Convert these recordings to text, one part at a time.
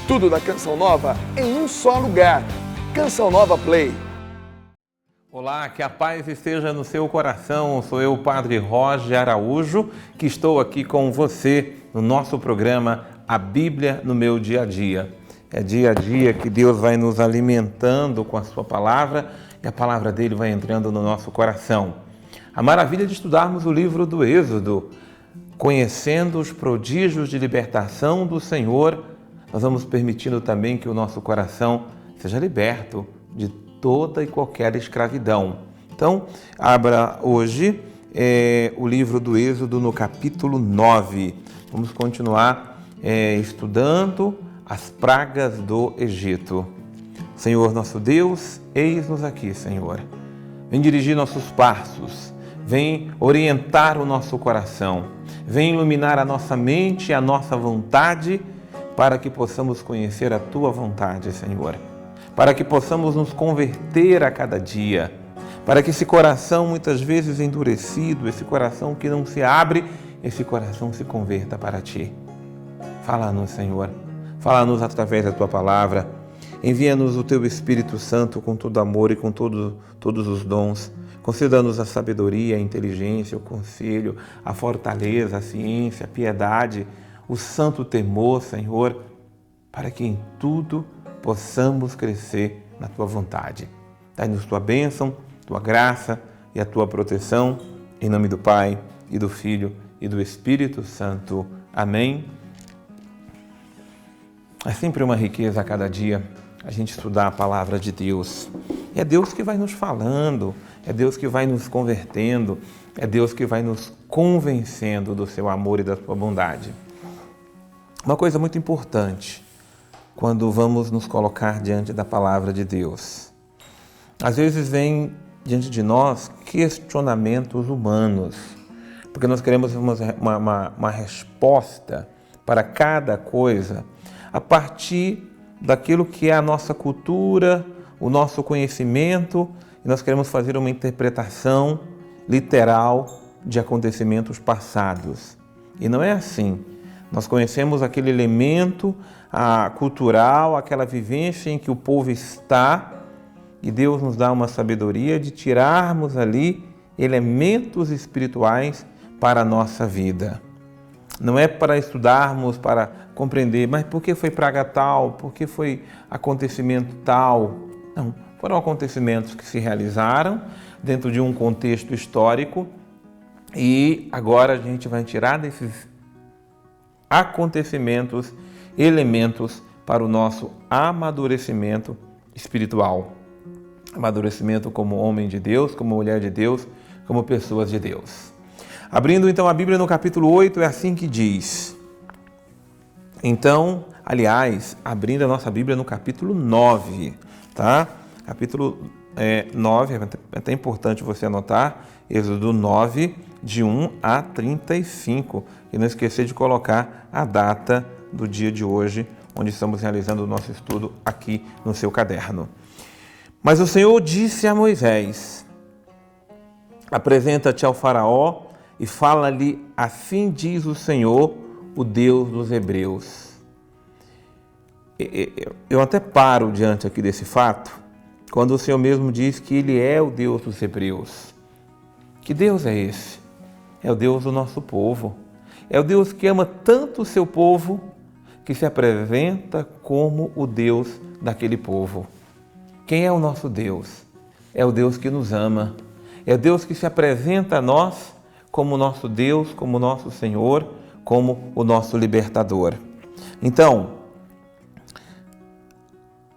Tudo da Canção Nova em um só lugar. Canção Nova Play. Olá, que a paz esteja no seu coração. Sou eu, Padre Roger Araújo, que estou aqui com você no nosso programa A Bíblia no Meu Dia a Dia. É dia a dia que Deus vai nos alimentando com a sua palavra e a palavra dele vai entrando no nosso coração. A maravilha de estudarmos o livro do Êxodo, conhecendo os prodígios de libertação do Senhor, nós vamos permitindo também que o nosso coração seja liberto de toda e qualquer escravidão. Então, abra hoje o livro do Êxodo no capítulo 9. Vamos continuar estudando as pragas do Egito. Senhor nosso Deus, eis-nos aqui, Senhor. Vem dirigir nossos passos, vem orientar o nosso coração, vem iluminar a nossa mente e a nossa vontade para que possamos conhecer a Tua vontade, Senhor. Para que possamos nos converter a cada dia, para que esse coração muitas vezes endurecido, esse coração que não se abre, esse coração se converta para Ti. Fala-nos, Senhor, fala-nos através da Tua palavra, envia-nos o Teu Espírito Santo com todo amor e com todos os dons, conceda-nos a sabedoria, a inteligência, o conselho, a fortaleza, a ciência, a piedade, o santo temor, Senhor, para que em tudo possamos crescer na Tua vontade. Dai-nos Tua bênção, Tua graça e a Tua proteção, em nome do Pai, e do Filho, e do Espírito Santo. Amém. É sempre uma riqueza a cada dia a gente estudar a palavra de Deus. É Deus que vai nos falando, é Deus que vai nos convertendo, é Deus que vai nos convencendo do Seu amor e da Sua bondade. Uma coisa muito importante quando vamos nos colocar diante da palavra de Deus. Às vezes vem diante de nós questionamentos humanos, porque nós queremos uma resposta para cada coisa a partir daquilo que é a nossa cultura, o nosso conhecimento, e nós queremos fazer uma interpretação literal de acontecimentos passados. E não é assim. Nós conhecemos aquele elemento cultural, aquela vivência em que o povo está, e Deus nos dá uma sabedoria de tirarmos ali elementos espirituais para a nossa vida. Não é para estudarmos, para compreender, mas por que foi praga tal? Por que foi acontecimento tal? Não, foram acontecimentos que se realizaram dentro de um contexto histórico e agora a gente vai tirar desses acontecimentos, elementos para o nosso amadurecimento espiritual. Amadurecimento como homem de Deus, como mulher de Deus, como pessoas de Deus. Abrindo então a Bíblia no capítulo 8, é assim que diz. Então, aliás, abrindo a nossa Bíblia no capítulo 9, tá? Capítulo 9, é até importante você anotar, Êxodo 9, de 1 a 35. E não esquecer de colocar a data do dia de hoje, onde estamos realizando o nosso estudo aqui no seu caderno. Mas o Senhor disse a Moisés: apresenta-te ao faraó e fala-lhe, assim diz o Senhor, o Deus dos Hebreus. Eu até paro diante aqui desse fato, quando o Senhor mesmo diz que Ele é o Deus dos Hebreus. Que Deus é esse? É o Deus do nosso povo. É o Deus que ama tanto o seu povo, que se apresenta como o Deus daquele povo. Quem é o nosso Deus? É o Deus que nos ama. É o Deus que se apresenta a nós como nosso Deus, como nosso Senhor, como o nosso libertador. Então,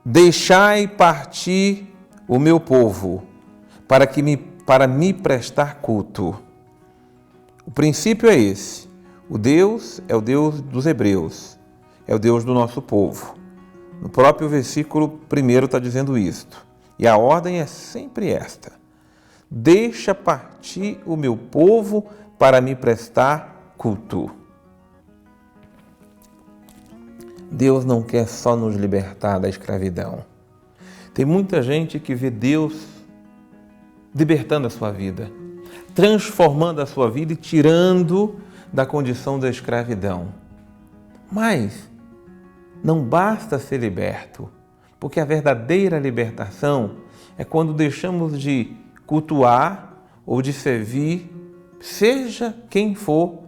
deixai partir o meu povo para me prestar culto. O princípio é esse. O Deus é o Deus dos Hebreus, é o Deus do nosso povo. No próprio versículo 1 está dizendo isto. E a ordem é sempre esta: deixa partir o meu povo para me prestar culto. Deus não quer só nos libertar da escravidão. Tem muita gente que vê Deus libertando a sua vida, transformando a sua vida e tirando da condição da escravidão. Mas não basta ser liberto, porque a verdadeira libertação é quando deixamos de cultuar ou de servir, seja quem for,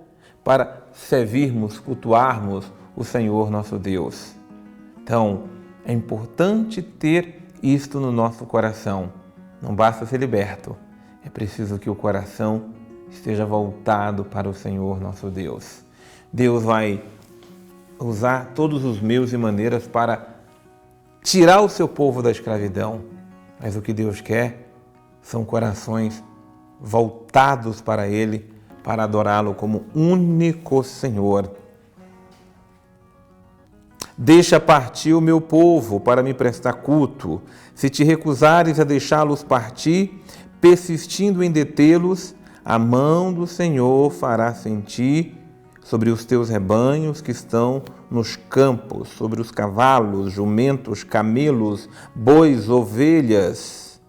para servirmos, cultuarmos o Senhor nosso Deus. Então, é importante ter isto no nosso coração. Não basta ser liberto, é preciso que o coração esteja voltado para o Senhor nosso Deus. Deus vai usar todos os meios e maneiras para tirar o seu povo da escravidão, mas o que Deus quer são corações voltados para Ele, para adorá-lo como único Senhor. Deixa partir o meu povo para me prestar culto. Se te recusares a deixá-los partir, persistindo em detê-los, a mão do Senhor fará sentir sobre os teus rebanhos que estão nos campos, sobre os cavalos, jumentos, camelos, bois, ovelhas,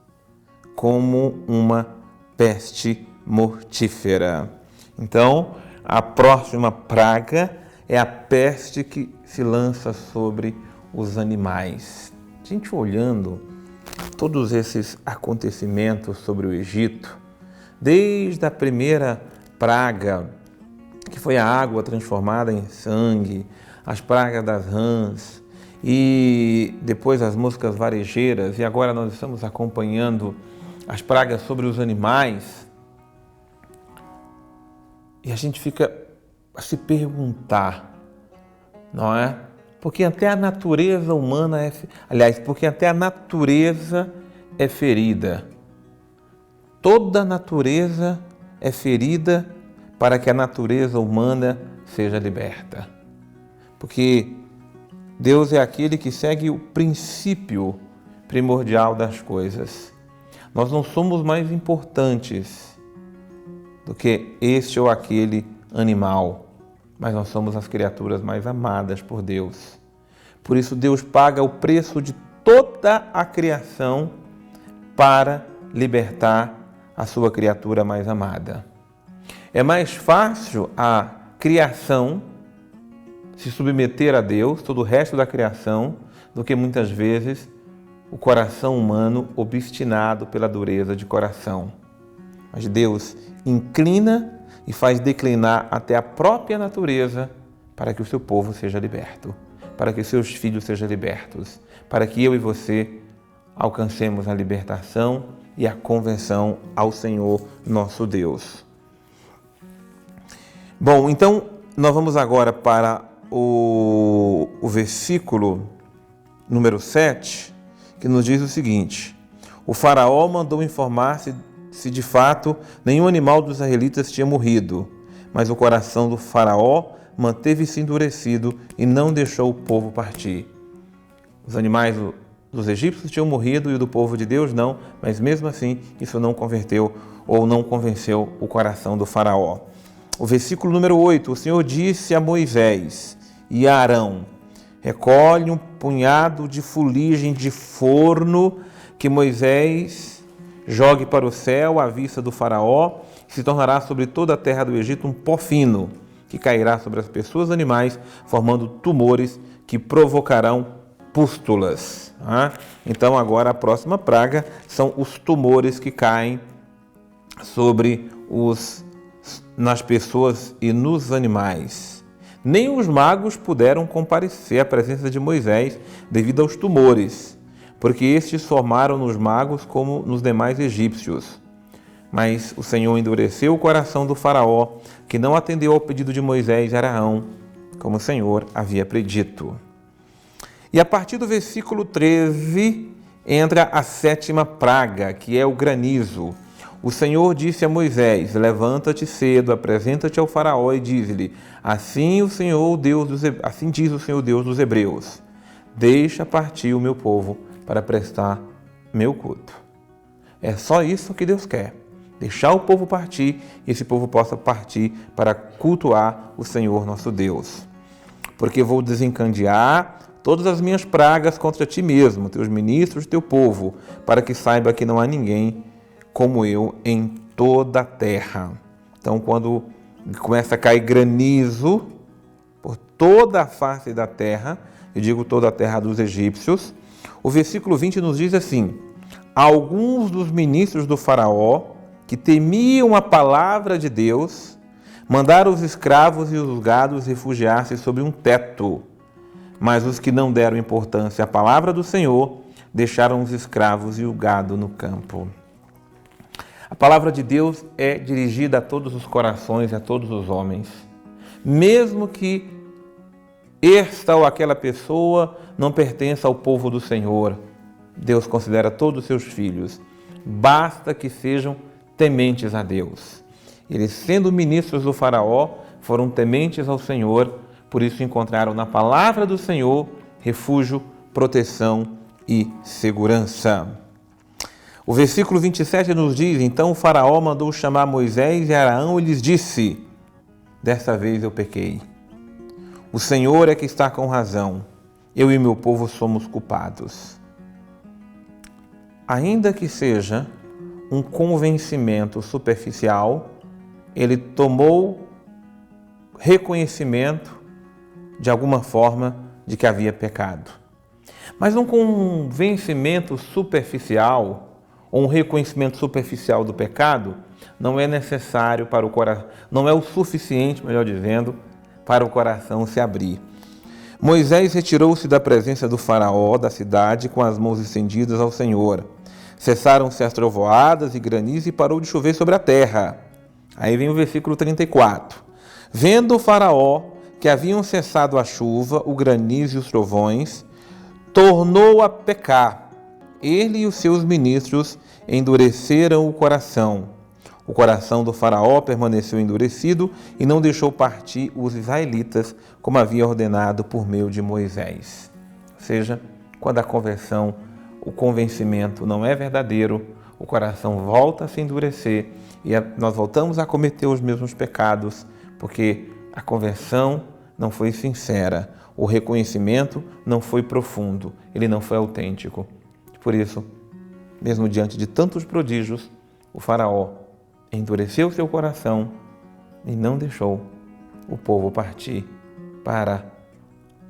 como uma peste mortífera. Então, a próxima praga é a peste que se lança sobre os animais. A gente olhando todos esses acontecimentos sobre o Egito, desde a primeira praga, que foi a água transformada em sangue, as pragas das rãs e depois as moscas varejeiras, e agora nós estamos acompanhando as pragas sobre os animais, e a gente fica a se perguntar, não é? Porque até a natureza humana porque até a natureza é ferida. Toda a natureza é ferida para que a natureza humana seja liberta. Porque Deus é aquele que segue o princípio primordial das coisas. Nós não somos mais importantes do que este ou aquele animal, mas nós somos as criaturas mais amadas por Deus. Por isso Deus paga o preço de toda a criação para libertar a sua criatura mais amada. É mais fácil a criação se submeter a Deus, todo o resto da criação, do que muitas vezes o coração humano obstinado pela dureza de coração. Mas Deus inclina e faz declinar até a própria natureza para que o seu povo seja liberto, para que seus filhos sejam libertos, para que eu e você alcancemos a libertação e a conversão ao Senhor nosso Deus. Bom, então nós vamos agora para o versículo número 7, que nos diz o seguinte: o faraó mandou informar se de fato nenhum animal dos israelitas tinha morrido, mas o coração do faraó manteve-se endurecido e não deixou o povo partir. Os animais dos egípcios tinham morrido e o do povo de Deus não, mas mesmo assim isso não converteu ou não convenceu o coração do faraó. O versículo número 8, o Senhor disse a Moisés e a Arão: recolhe um punhado de fuligem de forno que Moisés jogue para o céu à vista do faraó, se tornará sobre toda a terra do Egito um pó fino, que cairá sobre as pessoas e animais, formando tumores que provocarão pústulas. Então agora a próxima praga são os tumores que caem nas pessoas e nos animais. Nem os magos puderam comparecer à presença de Moisés devido aos tumores, porque estes formaram nos magos como nos demais egípcios. Mas o Senhor endureceu o coração do faraó, que não atendeu ao pedido de Moisés e Arão, como o Senhor havia predito. E a partir do versículo 13, entra a sétima praga, que é o granizo. O Senhor disse a Moisés: levanta-te cedo, apresenta-te ao faraó e diz-lhe: assim diz o Senhor Deus dos Hebreus: deixa partir o meu povo para prestar meu culto. É só isso que Deus quer. Deixar o povo partir e esse povo possa partir para cultuar o Senhor nosso Deus. Porque vou desencadear todas as minhas pragas contra ti mesmo, teus ministros, teu povo, para que saiba que não há ninguém como eu em toda a terra. Então, quando começa a cair granizo por toda a face da terra, e digo toda a terra dos egípcios. O versículo 20 nos diz assim: alguns dos ministros do faraó, que temiam a palavra de Deus, mandaram os escravos e os gados refugiar-se sob um teto. Mas os que não deram importância à palavra do Senhor, deixaram os escravos e o gado no campo. A palavra de Deus é dirigida a todos os corações e a todos os homens. Mesmo que esta ou aquela pessoa não pertença ao povo do Senhor, Deus considera todos os seus filhos. Basta que sejam tementes a Deus. Eles, sendo ministros do faraó, foram tementes ao Senhor, por isso encontraram na palavra do Senhor refúgio, proteção e segurança. O versículo 27 nos diz: então o faraó mandou chamar Moisés e Arão e lhes disse: desta vez eu pequei. O Senhor é que está com razão. Eu e meu povo somos culpados. Ainda que seja um convencimento superficial, ele tomou reconhecimento, de alguma forma, de que havia pecado. Mas um convencimento superficial, ou um reconhecimento superficial do pecado, não é necessário para o coração, não é o suficiente, melhor dizendo, para o coração se abrir. Moisés retirou-se da presença do faraó da cidade com as mãos estendidas ao Senhor. Cessaram-se as trovoadas e granizo e parou de chover sobre a terra. Aí vem o versículo 34. Vendo o faraó que haviam cessado a chuva, o granizo e os trovões, tornou a pecar. Ele e os seus ministros endureceram o coração. O coração do faraó permaneceu endurecido e não deixou partir os israelitas, como havia ordenado por meio de Moisés. Ou seja, quando a conversão, o convencimento não é verdadeiro, o coração volta a se endurecer e nós voltamos a cometer os mesmos pecados, porque a conversão não foi sincera, o reconhecimento não foi profundo, ele não foi autêntico. Por isso, mesmo diante de tantos prodígios, o faraó endureceu seu coração e não deixou o povo partir para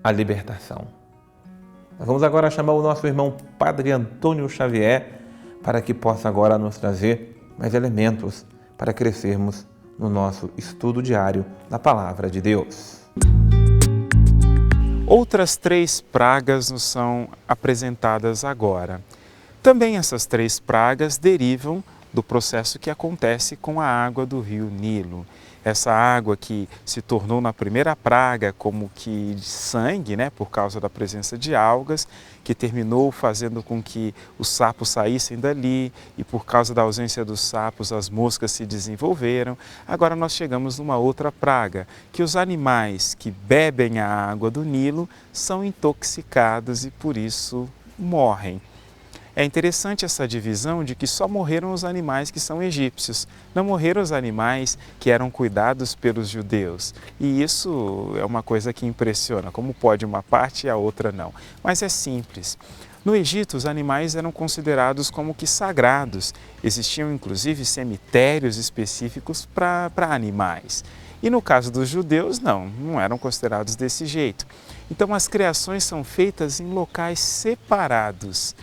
a libertação. Nós vamos agora chamar o nosso irmão Padre Antônio Xavier para que possa agora nos trazer mais elementos para crescermos no nosso estudo diário da Palavra de Deus. Outras 3 pragas nos são apresentadas agora. Também essas 3 pragas derivam do processo que acontece com a água do rio Nilo. Essa água que se tornou na primeira praga como que de sangue, né, por causa da presença de algas, que terminou fazendo com que os sapos saíssem dali e por causa da ausência dos sapos as moscas se desenvolveram. Agora nós chegamos numa outra praga, que os animais que bebem a água do Nilo são intoxicados e por isso morrem. É interessante essa divisão de que só morreram os animais que são egípcios, não morreram os animais que eram cuidados pelos judeus. E isso é uma coisa que impressiona, como pode uma parte e a outra não. Mas é simples. No Egito, os animais eram considerados como que sagrados. Existiam inclusive cemitérios específicos para animais. E no caso dos judeus, não eram considerados desse jeito. Então as criações são feitas em locais separados.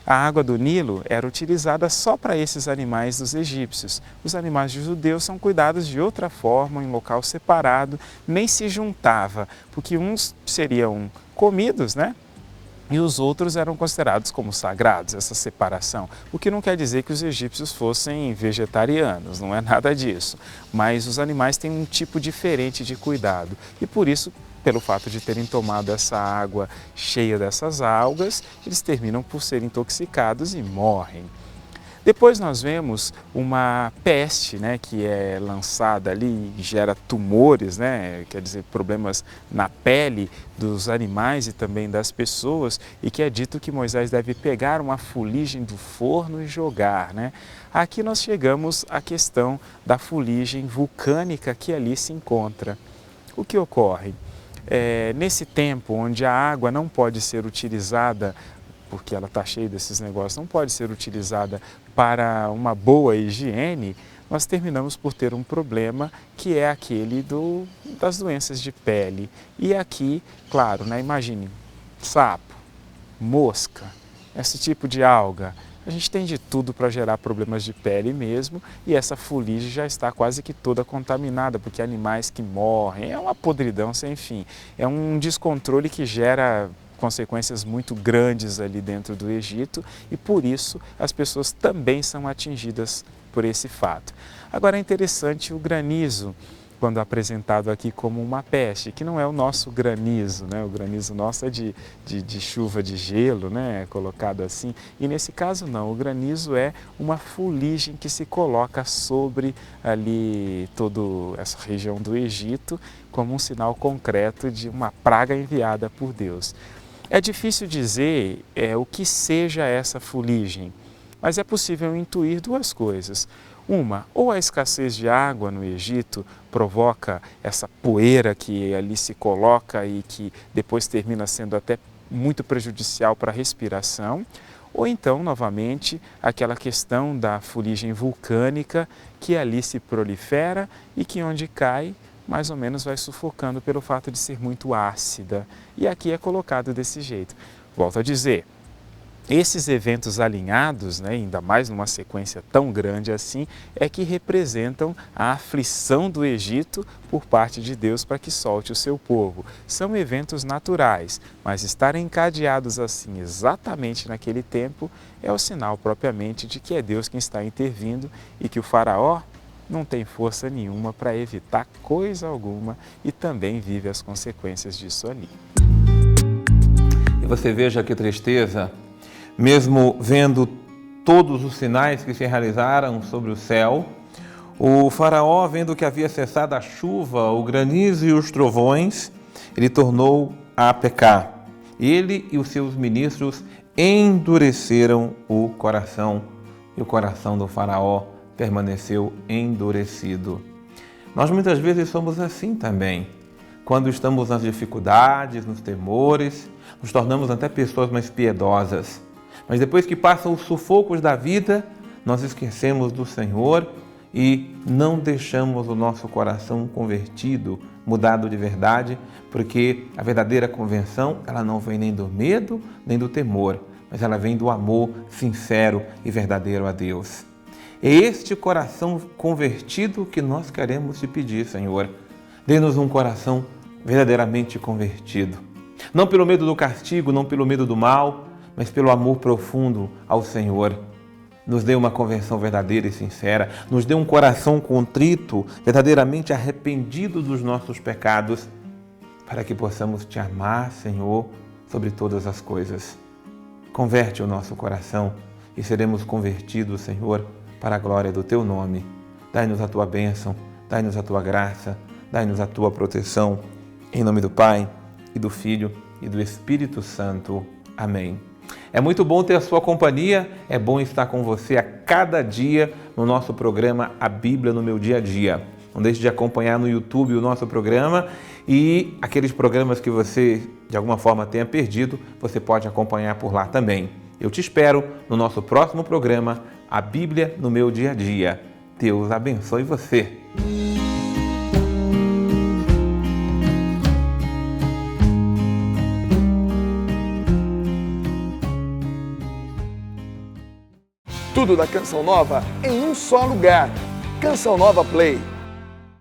A água do Nilo era utilizada só para esses animais dos egípcios. Os animais dos judeus são cuidados de outra forma, em local separado, nem se juntava, porque uns seriam comidos, né? E os outros eram considerados como sagrados, essa separação. O que não quer dizer que os egípcios fossem vegetarianos, não é nada disso. Mas os animais têm um tipo diferente de cuidado e por isso, pelo fato de terem tomado essa água cheia dessas algas, eles terminam por ser intoxicados e morrem. Depois nós vemos uma peste, né, que é lançada ali e gera tumores, né, quer dizer, problemas na pele dos animais e também das pessoas, e que é dito que Moisés deve pegar uma fuligem do forno e jogar, né? Aqui nós chegamos à questão da fuligem vulcânica que ali se encontra. O que ocorre? Nesse tempo onde a água não pode ser utilizada, porque ela está cheia desses negócios, não pode ser utilizada para uma boa higiene, nós terminamos por ter um problema que é aquele das doenças de pele. E aqui, claro, né, imagine, sapo, mosca, esse tipo de alga. A gente tem de tudo para gerar problemas de pele mesmo, e essa fuligem já está quase que toda contaminada, porque animais que morrem, é uma podridão sem fim. É um descontrole que gera consequências muito grandes ali dentro do Egito, e por isso as pessoas também são atingidas por esse fato. Agora é interessante o granizo, quando apresentado aqui como uma peste, que não é o nosso granizo, né? O granizo nosso é de chuva de gelo, né? Colocado assim. E nesse caso não, o granizo é uma fuligem que se coloca sobre ali toda essa região do Egito como um sinal concreto de uma praga enviada por Deus. É difícil dizer o que seja essa fuligem, mas é possível intuir duas coisas. Uma, ou a escassez de água no Egito provoca essa poeira que ali se coloca e que depois termina sendo até muito prejudicial para a respiração, ou então, novamente, aquela questão da fuligem vulcânica que ali se prolifera e que onde cai, mais ou menos vai sufocando pelo fato de ser muito ácida. E aqui é colocado desse jeito. Volto a dizer, esses eventos alinhados, né, ainda mais numa sequência tão grande assim, é que representam a aflição do Egito por parte de Deus para que solte o seu povo. São eventos naturais, mas estarem encadeados assim exatamente naquele tempo é o sinal propriamente de que é Deus quem está intervindo e que o faraó não tem força nenhuma para evitar coisa alguma e também vive as consequências disso ali. E você veja que tristeza. Mesmo vendo todos os sinais que se realizaram sobre o céu, o faraó, vendo que havia cessado a chuva, o granizo e os trovões, ele tornou a pecar. Ele e os seus ministros endureceram o coração, e o coração do faraó permaneceu endurecido. Nós muitas vezes somos assim também. Quando estamos nas dificuldades, nos temores, nos tornamos até pessoas mais piedosas. Mas depois que passam os sufocos da vida, nós esquecemos do Senhor e não deixamos o nosso coração convertido, mudado de verdade, porque a verdadeira conversão, ela não vem nem do medo, nem do temor, mas ela vem do amor sincero e verdadeiro a Deus. É este coração convertido que nós queremos te pedir, Senhor. Dê-nos um coração verdadeiramente convertido. Não pelo medo do castigo, não pelo medo do mal, mas pelo amor profundo ao Senhor. Nos dê uma conversão verdadeira e sincera, nos dê um coração contrito, verdadeiramente arrependido dos nossos pecados, para que possamos te amar, Senhor, sobre todas as coisas. Converte o nosso coração e seremos convertidos, Senhor, para a glória do Teu nome. Dai-nos a Tua bênção, dai-nos a Tua graça, dai-nos a Tua proteção. Em nome do Pai, e do Filho, e do Espírito Santo. Amém. É muito bom ter a sua companhia, é bom estar com você a cada dia no nosso programa A Bíblia no Meu Dia a Dia. Não deixe de acompanhar no YouTube o nosso programa e aqueles programas que você de alguma forma tenha perdido, você pode acompanhar por lá também. Eu te espero no nosso próximo programa A Bíblia no Meu Dia a Dia. Deus abençoe você. Tudo da Canção Nova em um só lugar. Canção Nova Play.